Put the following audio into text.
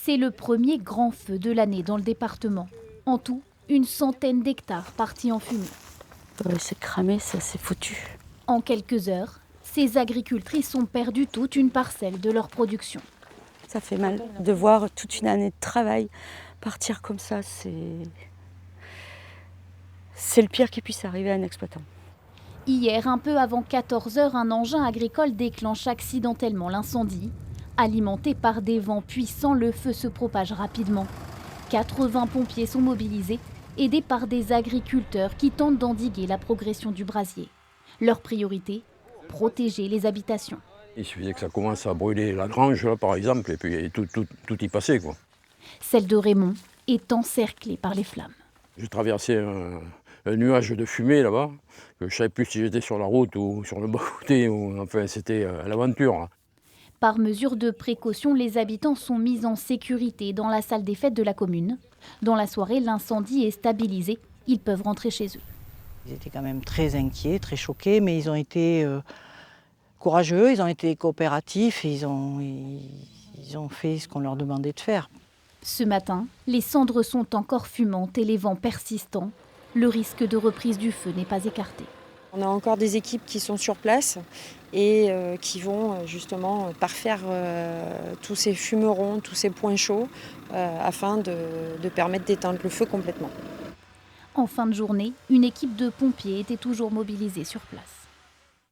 C'est le premier grand feu de l'année dans le département. En tout, une centaine d'hectares partis en fumée. C'est cramé, ça c'est foutu. En quelques heures, ces agricultrices ont perdu toute une parcelle de leur production. Ça fait mal de voir toute une année de travail partir comme ça. C'est le pire qui puisse arriver à un exploitant. Hier, un peu avant 14 heures, un engin agricole déclenche accidentellement l'incendie. Alimenté par des vents puissants, le feu se propage rapidement. 80 pompiers sont mobilisés, aidés par des agriculteurs qui tentent d'endiguer la progression du brasier. Leur priorité, protéger les habitations. Il suffisait que ça commence à brûler la grange, là, par exemple, et puis tout y passait, quoi. Celle de Raymond est encerclée par les flammes. J'ai traversé un nuage de fumée là-bas, que je ne savais plus si j'étais sur la route ou sur le bas-côté, enfin c'était l'aventure, là. Par mesure de précaution, les habitants sont mis en sécurité dans la salle des fêtes de la commune. Dans la soirée, l'incendie est stabilisé. Ils peuvent rentrer chez eux. Ils étaient quand même très inquiets, très choqués, mais ils ont été courageux, ils ont été coopératifs, ils ont fait ce qu'on leur demandait de faire. Ce matin, les cendres sont encore fumantes et les vents persistants. Le risque de reprise du feu n'est pas écarté. On a encore des équipes qui sont sur place et qui vont justement parfaire tous ces fumerons, tous ces points chauds afin de permettre d'éteindre le feu complètement. En fin de journée, une équipe de pompiers était toujours mobilisée sur place.